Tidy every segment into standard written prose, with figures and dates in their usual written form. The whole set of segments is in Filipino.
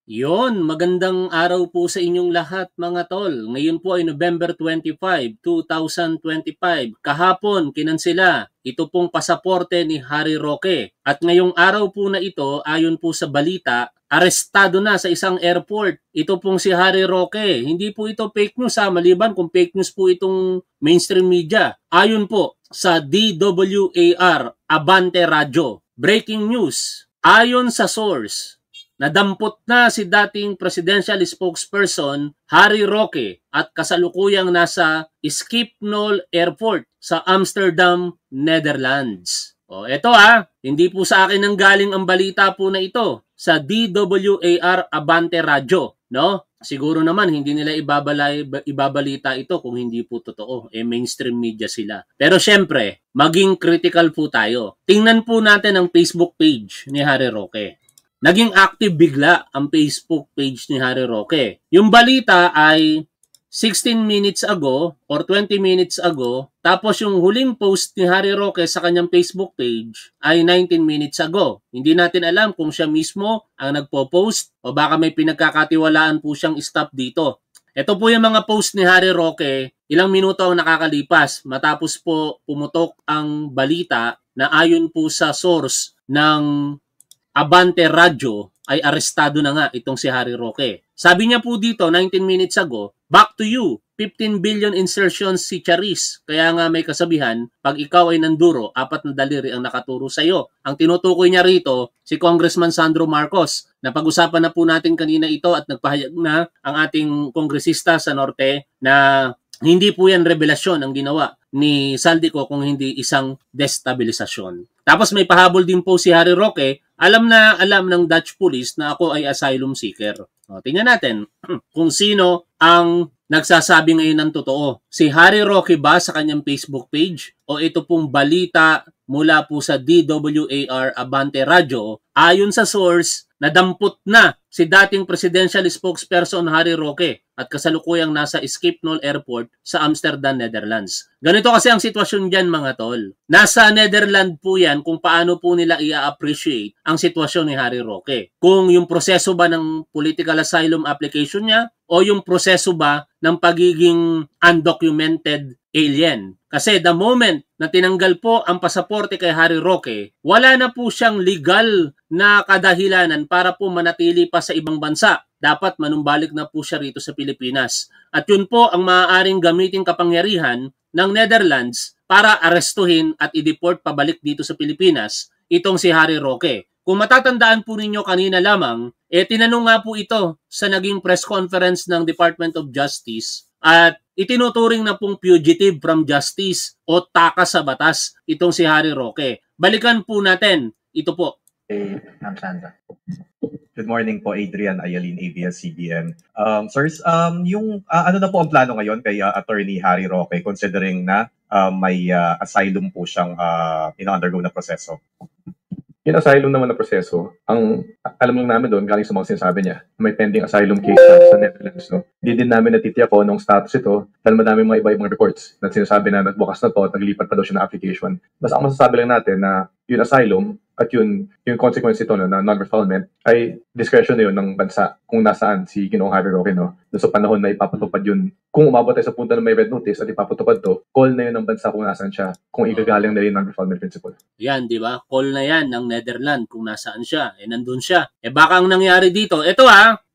Magandang araw po sa inyong lahat mga tol. Ngayon po ay November 25, 2025. Kahapon, kinansela, ito pong pasaporte ni Harry Roque. At ngayong araw po na ito, ayon po sa balita, arestado na sa isang airport. Ito pong si Harry Roque. Hindi po ito fake news maliban kung fake news po itong mainstream media. Ayon po sa DWAR, Abante Radio. Breaking news. Ayon sa source, nadampot na si dating presidential spokesperson Harry Roque at kasalukuyang nasa Schiphol Airport sa Amsterdam, Netherlands. Eto hindi po sa akin nanggaling ang balita po na ito sa DWAR Abante Radio, no? Siguro naman hindi nila ibabalita ito kung hindi po totoo. Mainstream media sila. Pero syempre, maging critical po tayo. Tingnan po natin ang Facebook page ni Harry Roque. Naging active bigla ang Facebook page ni Harry Roque. Yung balita ay 16 minutes ago or 20 minutes ago, tapos yung huling post ni Harry Roque sa kanyang Facebook page ay 19 minutes ago. Hindi natin alam kung siya mismo ang nagpo-post o baka may pinagkakatiwalaan po siyang stop dito. Ito po yung mga post ni Harry Roque, ilang minuto ang nakakalipas matapos po pumutok ang balita na ayon po sa source ng Abante Radio ay arestado na nga itong si Harry Roque. Sabi niya po dito 19 minutes ago, back to you, 15 billion insertions si Charis. Kaya nga may kasabihan, pag ikaw ay nanduro, 4 na daliri ang nakaturo sa iyo. Ang tinutukoy niya rito, si Congressman Sandro Marcos. Napag-usapan na po natin kanina ito at nagpahayag na ang ating kongresista sa Norte na hindi po yan revelasyon ang ginawa ni Saldico kung hindi isang destabilisasyon. Tapos may pahabol din po si Harry Roque, alam ng Dutch police na ako ay asylum seeker. Tingnan natin kung sino ang nagsasabi ngayon ng totoo. Si Harry Roque ba sa kanyang Facebook page o ito pong balita mula po sa DWAR Abante Radio? Ayon sa source, nadampot na si dating presidential spokesperson Harry Roque at kasalukuyang nasa Schiphol Airport sa Amsterdam, Netherlands. Ganito kasi ang sitwasyon dyan mga tol. Nasa Netherlands po yan kung paano po nila i-appreciate ang sitwasyon ni Harry Roque. Kung yung proseso ba ng political asylum application niya o yung proseso ba ng pagiging undocumented alien. Kasi the moment na tinanggal po ang pasaporte kay Harry Roque, wala na po siyang legal na kadahilanan para po manatili pa sa ibang bansa. Dapat manumbalik na po siya rito sa Pilipinas. At yun po ang maaaring gamitin kapangyarihan ng Netherlands para arestuhin at i-deport pabalik dito sa Pilipinas itong si Harry Roque. Kung matatandaan po ninyo kanina lamang, tinanong nga po ito sa naging press conference ng Department of Justice at itinuturing na pong fugitive from justice o takas sa batas itong si Harry Roque. Balikan po natin. Ito po. Good morning po, Adrian Ayalin, ABS-CBN. Sirs, ano na po ang plano ngayon kay Attorney Harry Roque considering na may asylum po siyang ina-undergo na proseso? Yung asylum naman na proseso, ang alam lang namin doon, galing sa mga sinasabi niya, may pending asylum case sa Netherlands. No? Hindi din namin natitiyak ko nung status ito dahil madami mga iba-ibang reports na sinasabi na nagbukas na to at naglipat pa daw siya ng application. Basta ang masasabi lang natin na yung asylum at yung consequence ito na non-refoulement ay discretion na yun ng bansa kung nasaan si Ginoong Harry Roque. No? Sa panahon na ipapatupad yun, kung umabot tayo sa punto na may red notice at ipapatupad to, call na yun ng bansa kung nasaan siya, kung igagaling na yung non-refoulement principle. Yan, di ba? Call na yan ng Netherlands kung nasaan siya. Nandun siya. Baka ang nangyari dito, ito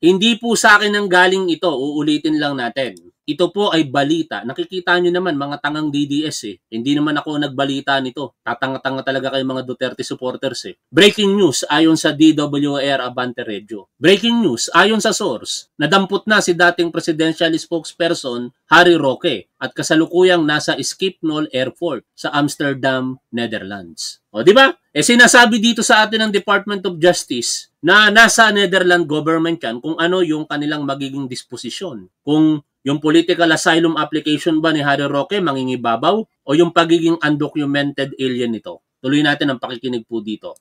hindi po sa akin ang galing ito, uulitin lang natin. Ito po ay balita. Nakikita nyo naman, mga tangang DDS Hindi naman ako nagbalita nito. Tatanga-tanga talaga kayo mga Duterte supporters Breaking news ayon sa DWAR Abante Radio. Breaking news ayon sa source. Nadampot na si dating presidential spokesperson Harry Roque at kasalukuyang nasa Schiphol Airport sa Amsterdam, Netherlands. O di ba? Sinasabi dito sa atin ng Department of Justice na nasa Netherlands government yan kung ano yung kanilang magiging disposisyon. Kung yung political asylum application ba ni Harry Roque mangingibabaw o yung pagiging undocumented alien nito? Tuloy natin ang pakikinig po dito.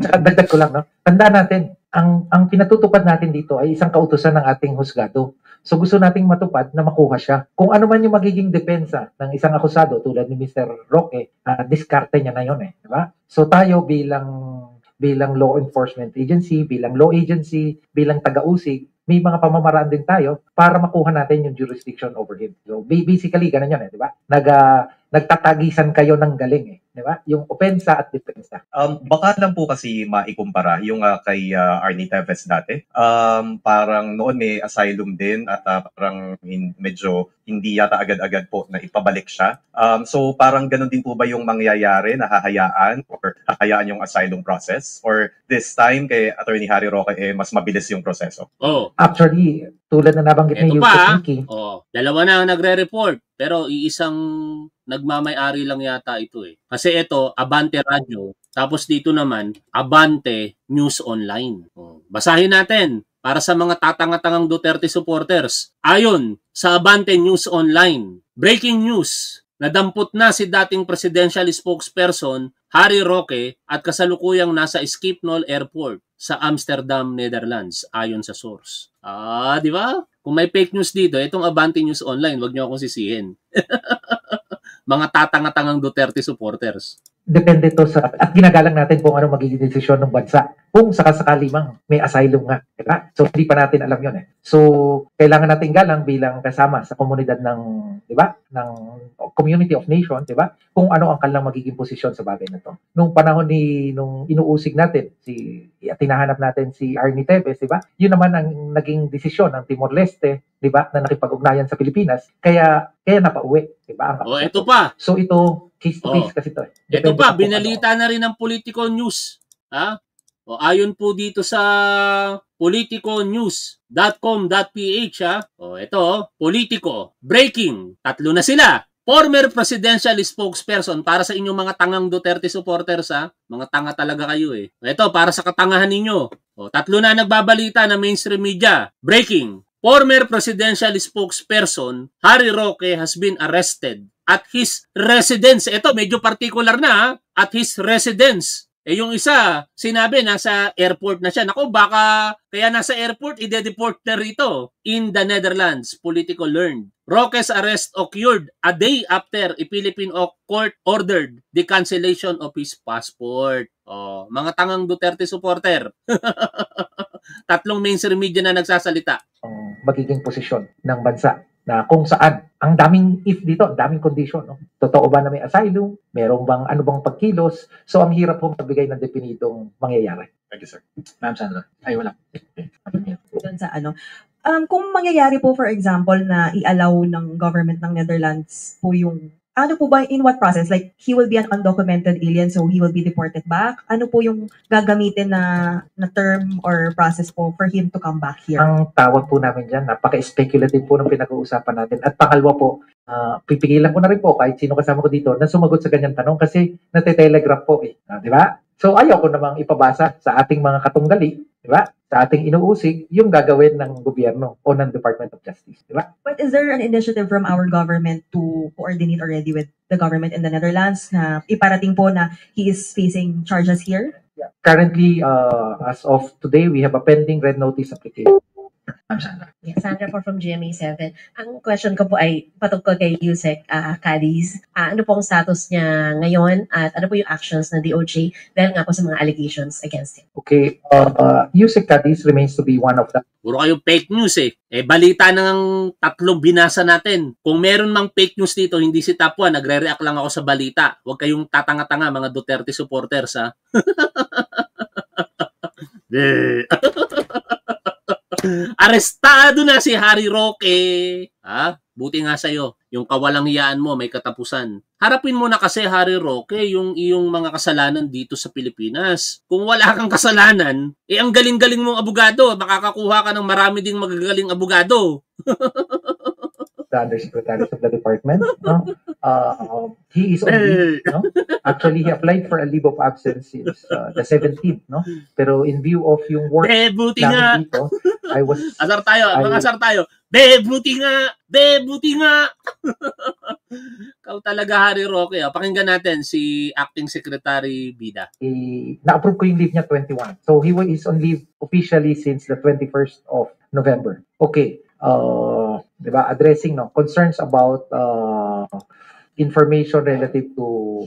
Dagdag ko lang, no? Tandaan natin, ang pinatutupad natin dito ay isang kautusan ng ating husgado. So gusto nating matupad na makuha siya. Kung ano man yung magiging depensa ng isang akusado tulad ni Mr. Roque, diskarte niya na yun di ba? So tayo bilang bilang law enforcement agency, bilang law agency, bilang taga-usig, may mga pamamaraan din tayo para makuha natin yung jurisdiction over him. So basically, ganun yun, di ba? Nagtatagisan kayo ng galing, di ba? Yung opensa at depensa. Baka lang po kasi maikumpara yung kay Arnie Teves dati. Parang noon may asylum din at parang medyo hindi yata agad-agad po na ipabalik siya. So parang ganun din po ba yung mangyayari na hahayaan yung asylum process? Or this time kay Attorney Harry Roque mas mabilis yung proseso? Actually, tulad na nabanggit ni Yusek Nicky. Dalawa na ang nagre-report pero iisang nagmamay-ari lang yata ito Kasi ito, Abante Radio. Tapos dito naman, Abante News Online. Basahin natin para sa mga tatanga-tangang Duterte supporters. Ayon sa Abante News Online, breaking news, nadampot na si dating presidential spokesperson Harry Roque at kasalukuyang nasa Schiphol Airport sa Amsterdam, Netherlands, ayon sa source. Di ba? Kung may fake news dito, itong Abante News Online, wag niyo akong sisihin. Mga tatanga-tangang Duterte supporters. Depende to sa, at ginagalang natin kung ano magiging desisyon ng bansa. Kung sakasakali mang may asylum nga. Diba? So, hindi pa natin alam yun So, kailangan natin galang bilang kasama sa komunidad ng, diba? Ng community of nation, diba? Kung ano ang kanilang magiging posisyon sa bagay na to. Nung panahon nung inuusig natin, tinahanap natin si Arnie Teves, diba? Yun naman ang naging desisyon ng Timor-Leste, diba? Na nakipag-ugnayan sa Pilipinas. Kaya napauwi, diba? Ito pa. So, ito, case-to-case kasi ito. Ito pa, binalita na rin ng Politico News. Ayon po dito sa politiconews.com.ph ito, Politico, breaking, 3 na sila. Former presidential spokesperson para sa inyong mga tangang Duterte supporters mga tanga talaga kayo Ito, para sa katangahan ninyo. 3 na nagbabalita na mainstream media. Breaking, former presidential spokesperson Harry Roque has been arrested at his residence. Ito, medyo particular na at his residence. Yung isa, sinabi nasa airport na siya. Naku, baka kaya nasa airport, ide-deport na rito. In the Netherlands, Politico learned. Roque's arrest occurred a day after a Philippine court ordered the cancellation of his passport. Mga tangang Duterte supporter. 3 mainstream media na nagsasalita. Magiging posisyon ng bansa na kung saan ang daming if dito, ang daming condition. Totoo ba na may asylum? Merong bang ano bang pagkilos? So ang hirap po magbigay ng definitong mangyayari. Thank you, sir. Ma'am Sandra. Ay, wala. Doon sa kung mangyayari po for example na i-allow ng government ng Netherlands po yung ano po ba, in what process? Like, he will be an undocumented alien, so he will be deported back? Ano po yung gagamitin na term or process po for him to come back here? Ang tawag po namin dyan, napaka-speculative po ng pinag-uusapan natin. At pangalawa po, pipigilan ko na rin po kahit sino kasama ko dito na sumagot sa ganyang tanong kasi natitelegraph po di ba? So, ayaw ko namang ipabasa sa ating mga katunggali, di ba? Sa ating inuusig, yung gagawin ng gobyerno o ng Department of Justice, di ba? But is there an initiative from our government to coordinate already with the government in the Netherlands na iparating po na he is facing charges here? Yeah. Currently, as of today, we have a pending red notice application. Yeah, Sandra po from GMA7. Ang question ko po ay patungkol kay Yusek Cadiz. Ano po ang status niya ngayon at ano po yung actions ng DOJ dahil nga po sa mga allegations against him? Okay, Yusek Cadiz remains to be one of the... Puro kayong fake news balita ng 3 binasa natin. Kung meron mang fake news dito, hindi si Tapua, nagre-react lang ako sa balita. Huwag kayong tatanga-tanga mga Duterte supporters Arestado na si Harry Roque. Buti nga sa'yo. Yung kawalang-hiyaan mo may katapusan. Harapin mo na kasi, Harry Roque, yung iyong mga kasalanan dito sa Pilipinas. Kung wala kang kasalanan, ang galing-galing mong abogado. Makakakuha ka ng marami ding magagaling abogado. The undersecretaries of the department, he is on leave, Actually, he applied for a leave of absence since the 17th, Pero in view of yung work buti nga dito, I was... Asar tayo. Buti nga. Kau talaga, Harry Roque. Pakinggan natin si Acting Secretary Bida. Na-approve ko yung leave niya 21. So, he is on leave officially since the 21st of November. Okay. Diba, addressing concerns about information relative to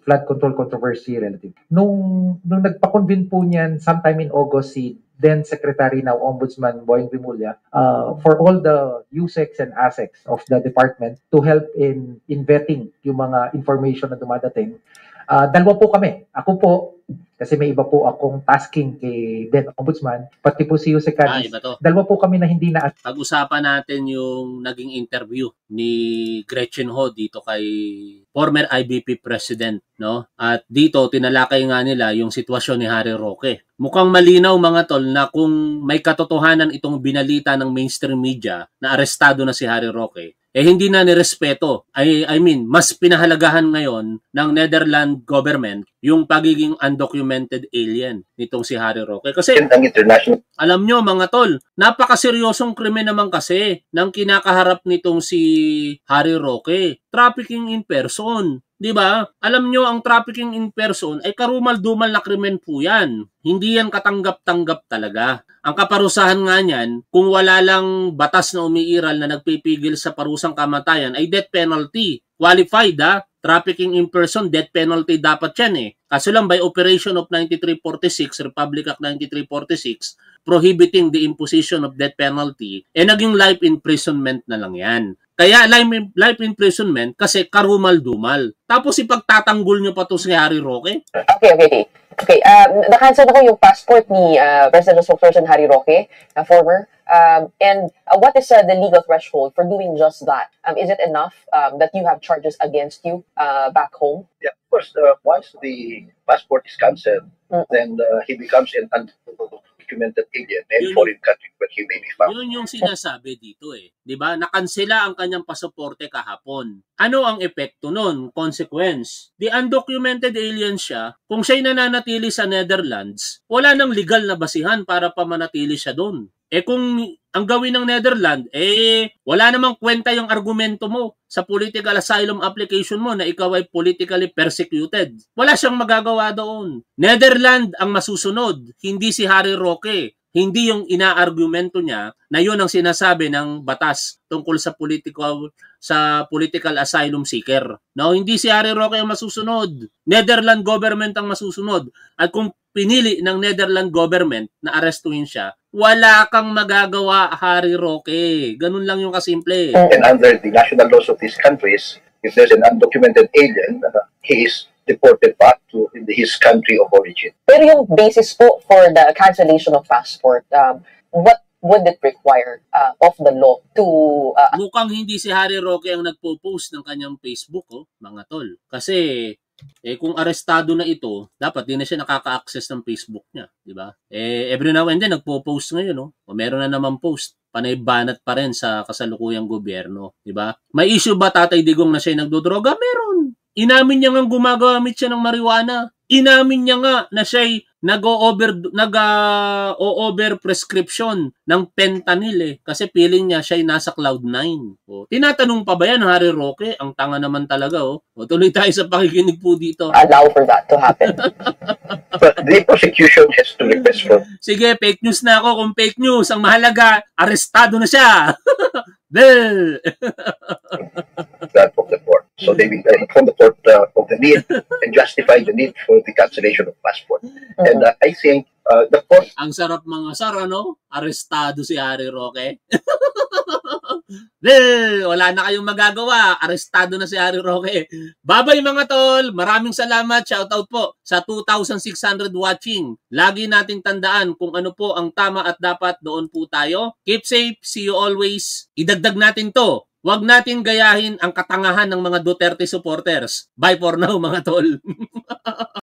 flood control controversy relative. Nung nagpa-convene po niyan sometime in August si then Secretary, now Ombudsman Boying Rimulya, for all the USECs and ASECs of the department to help in vetting yung mga information na dumadating. Dalawa po kami. Ako po, kasi may iba po akong tasking kay then Ombudsman, pati po si Yusek Cadiz. Iba to. Dalawa po kami na hindi na Pag-usapan natin yung naging interview ni Gretchen Ho dito kay former IBP President, no? At dito tinalakay nga nila yung sitwasyon ni Harry Roque. Mukhang malinaw mga tol na kung may katotohanan itong binalita ng mainstream media na arestado na si Harry Roque, hindi na nirespeto. I mean, mas pinahalagahan ngayon ng Netherlands government yung pagiging undocumented alien nitong si Harry Roque. Kasi alam nyo mga tol, napakaseryosong krimen naman kasi ng kinakaharap nitong si Harry Roque. Trafficking in person. Diba? Alam nyo, ang trafficking in person ay karumal-dumal na krimen po yan. Hindi yan katanggap-tanggap talaga. Ang kaparusahan nga niyan, kung wala lang batas na umiiral na nagpipigil sa parusang kamatayan, ay death penalty. Qualified trafficking in person, death penalty dapat yan Kaso lang by Operation of 9346, Republic Act 9346, prohibiting the imposition of death penalty, naging life imprisonment na lang yan. Kaya life imprisonment kasi karumal-dumal. Tapos ipagtatanggol nyo pa to si Harry Roque? Okay, na-cancel na ko yung passport ni President Spokesperson Harry Roque, former. And what is the legal threshold for doing just that? Is it enough that you have charges against you back home? Yeah, of course. Once the passport is cancelled, then he becomes an undocumented alien in foreign country where he may be found. Yun yung sinasabi dito Diba? Nakansela ang kanyang pasaporte kahapon. Ano ang epekto nun? Consequence. The undocumented alien siya, kung siya'y nananatili sa Netherlands, wala nang legal na basihan para pamanatili siya doon. Kung ang gawin ng Netherlands, wala namang kwenta yung argumento mo sa political asylum application mo na ikaw ay politically persecuted. Wala siyang magagawa doon. Netherlands ang masusunod, hindi si Harry Roque. Hindi yung inaargumento niya na yun ang sinasabi ng batas tungkol sa political asylum seeker. No, hindi si Harry Roque ang masusunod. Netherlands government ang masusunod. At kung pinili ng Netherlands government na arestuhin siya, wala kang magagawa, Harry Roque. Ganun lang yung kasimple. And under the national laws of these countries, if there's an undocumented alien, he is deported back to his country of origin. Pero yung basis po for the cancellation of passport, what would it require of the law to... Mukhang hindi si Harry Roque ang nagpo-post ng kanyang Facebook, mga tol. Kasi kung arestado na ito, dapat di na siya nakaka-access ng Facebook niya, di ba? Every now and then nagpo-post ngayon, o meron na naman post, panay banat pa rin sa kasalukuyang gobyerno, di ba? May issue ba Tatay Digong na siya nagdodroga? Meron. Inamin niya nga gumagamit siya ng marijuana. Inamin niya nga na siya'y nag-over prescription ng fentanyl kasi feeling niya siya'y nasa cloud 9. Tinatanong pa ba yan, Harry Roque? Ang tanga naman talaga. Tuloy tayo sa pakikinig po dito. Allow for that to happen. But the prosecution has to request for... Sige, fake news na ako. Kung fake news, ang mahalaga, arestado na siya. That of the court. So they will inform the court of the need and justify the need for the cancellation of passport. And I think the court... Ang sarap mga sar, arestado si Harry Roque. Wala na kayong magagawa. Arestado na si Harry Roque. Babay mga tol. Maraming salamat. Shoutout po sa 2,600 watching. Lagi nating tandaan kung ano po ang tama at dapat, doon po tayo. Keep safe. See you always. Idagdag natin to. Huwag natin gayahin ang katangahan ng mga Duterte supporters. Bye for now mga tol.